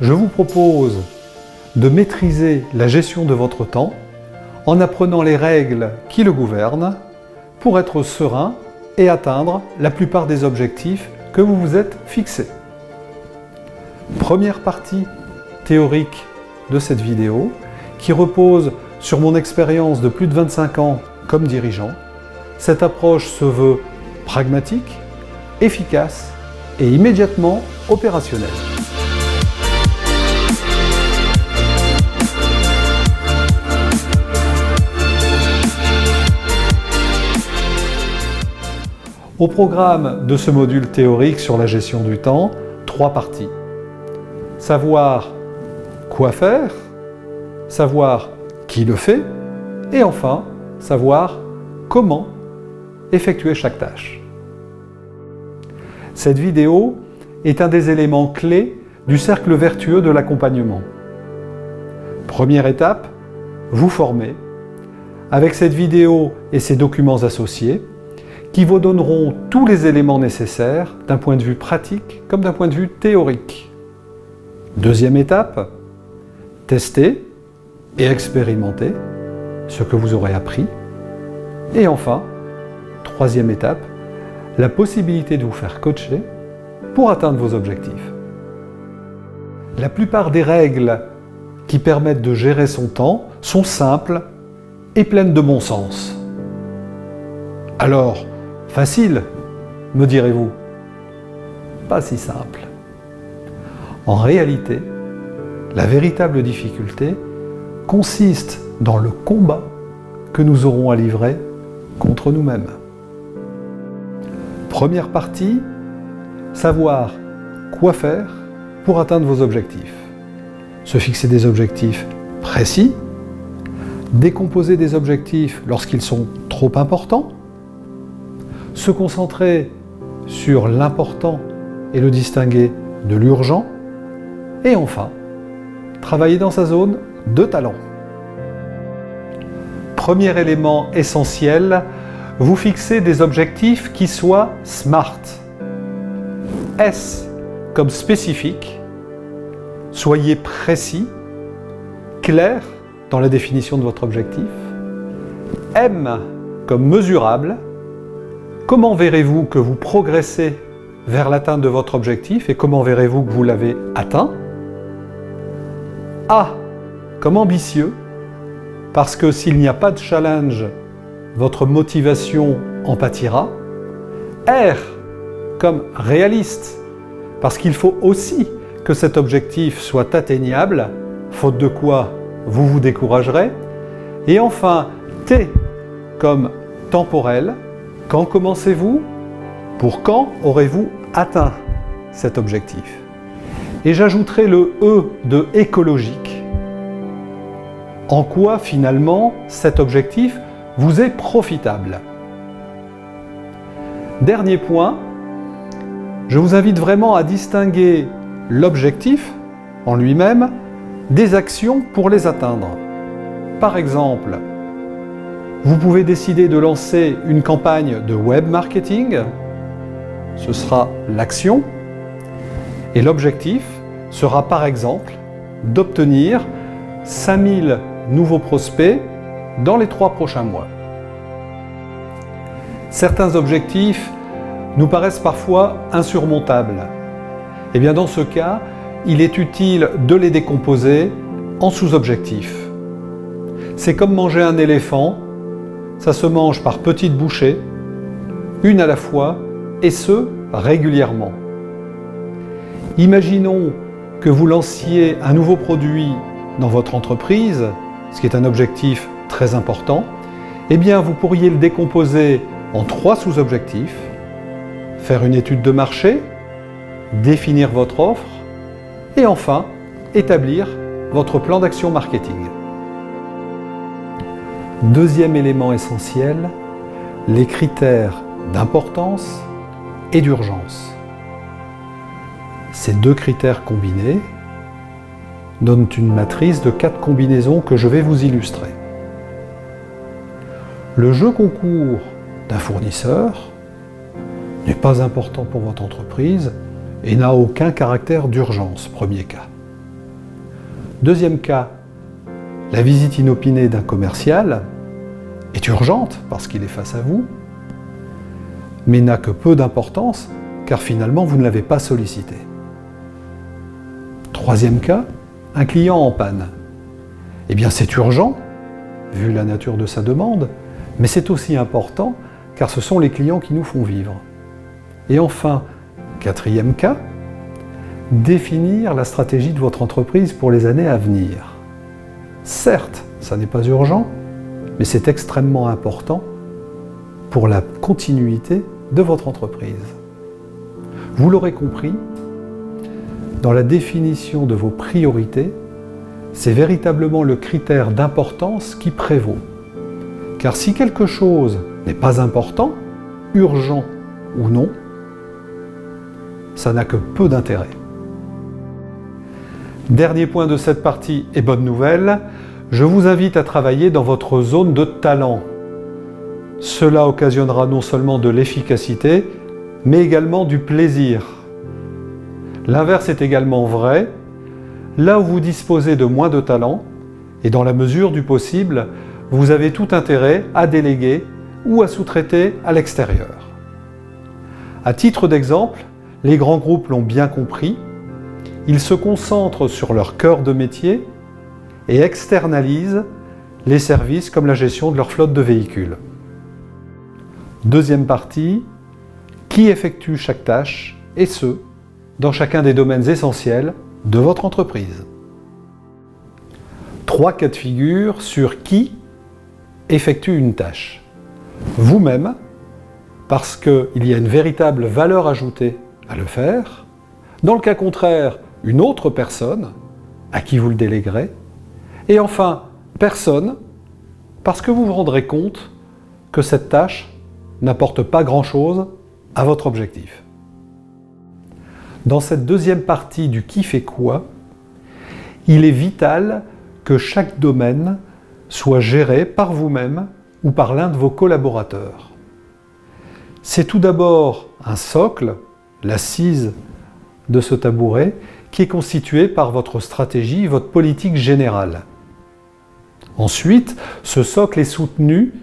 je vous propose de maîtriser la gestion de votre temps en apprenant les règles qui le gouvernent pour être serein et atteindre la plupart des objectifs que vous vous êtes fixés. Première partie théorique de cette vidéo qui repose sur mon expérience de plus de 25 ans comme dirigeant. Cette approche se veut pragmatique, efficace et immédiatement opérationnelle. Au programme de ce module théorique sur la gestion du temps, 3 parties. Savoir quoi faire, savoir qui le fait, et enfin, savoir comment effectuer chaque tâche. Cette vidéo est un des éléments clés du cercle vertueux de l'accompagnement. Première étape, vous former avec cette vidéo et ses documents associés qui vous donneront tous les éléments nécessaires d'un point de vue pratique comme d'un point de vue théorique. Deuxième étape, tester et expérimenter ce que vous aurez appris. Et enfin, troisième étape, la possibilité de vous faire coacher pour atteindre vos objectifs. La plupart des règles qui permettent de gérer son temps sont simples et pleines de bon sens. Alors, facile, me direz-vous? Pas si simple. En réalité, la véritable difficulté consiste dans le combat que nous aurons à livrer contre nous-mêmes. Première partie, savoir quoi faire pour atteindre vos objectifs. Se fixer des objectifs précis, décomposer des objectifs lorsqu'ils sont trop importants, se concentrer sur l'important et le distinguer de l'urgent, et enfin, travailler dans sa zone de talent. Premier élément essentiel, vous fixez des objectifs qui soient SMART. S comme spécifique, soyez précis, clair dans la définition de votre objectif. M comme mesurable, comment verrez-vous que vous progressez vers l'atteinte de votre objectif et comment verrez-vous que vous l'avez atteint? A comme ambitieux, parce que s'il n'y a pas de challenge, votre motivation en pâtira. R comme réaliste, parce qu'il faut aussi que cet objectif soit atteignable, faute de quoi vous vous découragerez. Et enfin, T comme temporel, quand commencez-vous? Pour quand aurez-vous atteint cet objectif? Et j'ajouterai le E de écologique. En quoi finalement cet objectif vous est profitable? Dernier point, je vous invite vraiment à distinguer l'objectif en lui-même des actions pour les atteindre. Par exemple, vous pouvez décider de lancer une campagne de web marketing, ce sera l'action, et l'objectif sera par exemple d'obtenir 5000 nouveaux prospects dans les 3 prochains mois. Certains objectifs nous paraissent parfois insurmontables. Et bien dans ce cas, il est utile de les décomposer en sous-objectifs. C'est comme manger un éléphant, ça se mange par petites bouchées, une à la fois, et ce, régulièrement. Imaginons que vous lanciez un nouveau produit dans votre entreprise, ce qui est un objectif très important, eh bien vous pourriez le décomposer en 3 sous-objectifs, faire une étude de marché, définir votre offre, et enfin, établir votre plan d'action marketing. Deuxième élément essentiel, les critères d'importance et d'urgence. Ces 2 critères combinés donnent une matrice de 4 combinaisons que je vais vous illustrer. Le jeu concours d'un fournisseur n'est pas important pour votre entreprise et n'a aucun caractère d'urgence, premier cas. Deuxième cas, la visite inopinée d'un commercial est urgente parce qu'il est face à vous, mais n'a que peu d'importance car finalement vous ne l'avez pas sollicité. Troisième cas, un client en panne. Eh bien c'est urgent, vu la nature de sa demande, mais c'est aussi important car ce sont les clients qui nous font vivre. Et enfin, quatrième cas, définir la stratégie de votre entreprise pour les années à venir. Certes, ça n'est pas urgent, mais c'est extrêmement important pour la continuité de votre entreprise. Vous l'aurez compris, dans la définition de vos priorités, c'est véritablement le critère d'importance qui prévaut. Car si quelque chose n'est pas important, urgent ou non, ça n'a que peu d'intérêt. Dernier point de cette partie et bonne nouvelle, je vous invite à travailler dans votre zone de talent. Cela occasionnera non seulement de l'efficacité, mais également du plaisir. L'inverse est également vrai. Là où vous disposez de moins de talent, et dans la mesure du possible, vous avez tout intérêt à déléguer ou à sous-traiter à l'extérieur. À titre d'exemple, les grands groupes l'ont bien compris, ils se concentrent sur leur cœur de métier et externalisent les services comme la gestion de leur flotte de véhicules. Deuxième partie, qui effectue chaque tâche, et ce, dans chacun des domaines essentiels de votre entreprise. 3 cas de figure sur qui effectue une tâche. Vous-même, parce qu'il y a une véritable valeur ajoutée à le faire. Dans le cas contraire, une autre personne à qui vous le déléguerez. Et enfin, personne, parce que vous vous rendrez compte que cette tâche n'apporte pas grand-chose à votre objectif. Dans cette deuxième partie du qui fait quoi, il est vital que chaque domaine soit géré par vous-même ou par l'un de vos collaborateurs. C'est tout d'abord un socle, l'assise de ce tabouret, qui est constitué par votre stratégie, votre politique générale. Ensuite, ce socle est soutenu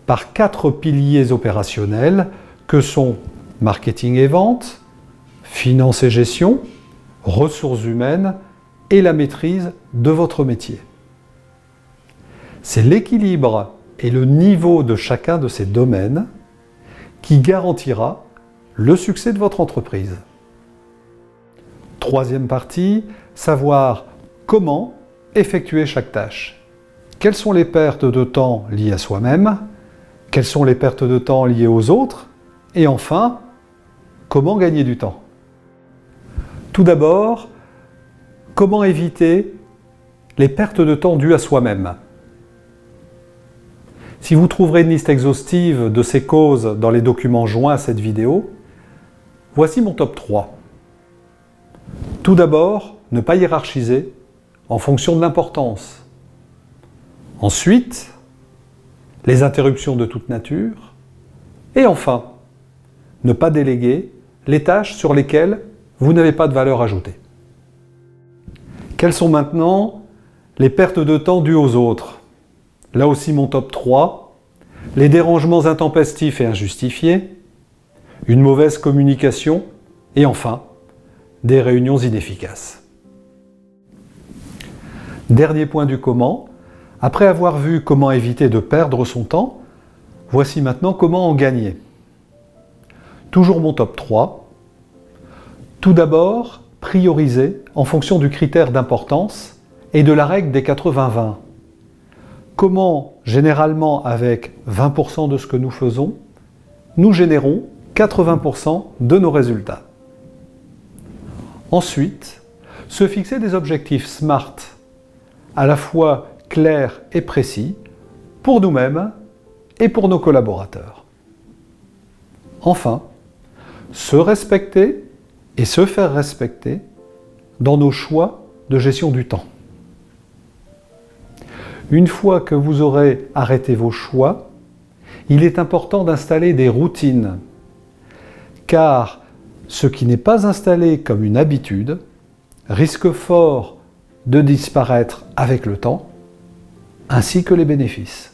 par 4 piliers opérationnels que sont marketing et vente, finance et gestion, ressources humaines et la maîtrise de votre métier. C'est l'équilibre et le niveau de chacun de ces domaines qui garantira le succès de votre entreprise. Troisième partie, savoir comment effectuer chaque tâche. Quelles sont les pertes de temps liées à soi-même? Quelles sont les pertes de temps liées aux autres? Et enfin, comment gagner du temps? Tout d'abord, comment éviter les pertes de temps dues à soi-même? Si vous trouverez une liste exhaustive de ces causes dans les documents joints à cette vidéo, voici mon top 3. Tout d'abord, ne pas hiérarchiser en fonction de l'importance. Ensuite, les interruptions de toute nature. Et enfin, ne pas déléguer les tâches sur lesquelles vous n'avez pas de valeur ajoutée. Quelles sont maintenant les pertes de temps dues aux autres? Là aussi mon top 3, les dérangements intempestifs et injustifiés, une mauvaise communication et enfin, des réunions inefficaces. Dernier point du comment, après avoir vu comment éviter de perdre son temps, voici maintenant comment en gagner. Toujours mon top 3. Tout d'abord, prioriser en fonction du critère d'importance et de la règle des 80-20. Comment, généralement avec 20% de ce que nous faisons, nous générons 80% de nos résultats. Ensuite, se fixer des objectifs SMART, à la fois clairs et précis, pour nous-mêmes et pour nos collaborateurs. Enfin, se respecter et se faire respecter dans nos choix de gestion du temps. Une fois que vous aurez arrêté vos choix, il est important d'installer des routines, car ce qui n'est pas installé comme une habitude risque fort de disparaître avec le temps, ainsi que les bénéfices.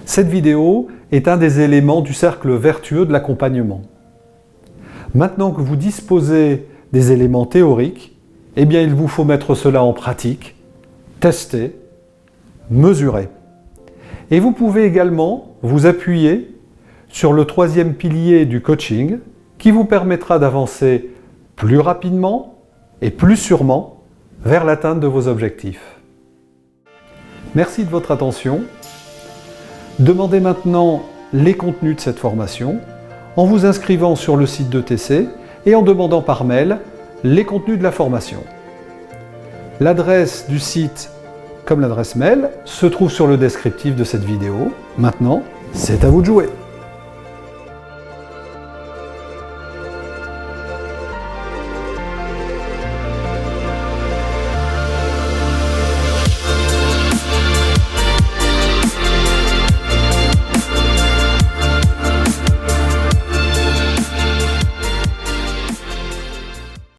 Cette vidéo est un des éléments du cercle vertueux de l'accompagnement. Maintenant que vous disposez des éléments théoriques, eh bien il vous faut mettre cela en pratique, tester, mesurer. Et vous pouvez également vous appuyer sur le troisième pilier du coaching qui vous permettra d'avancer plus rapidement et plus sûrement vers l'atteinte de vos objectifs. Merci de votre attention. Demandez maintenant les contenus de cette formation en vous inscrivant sur le site d'ETC et en demandant par mail les contenus de la formation. L'adresse du site comme l'adresse mail se trouve sur le descriptif de cette vidéo. Maintenant, c'est à vous de jouer.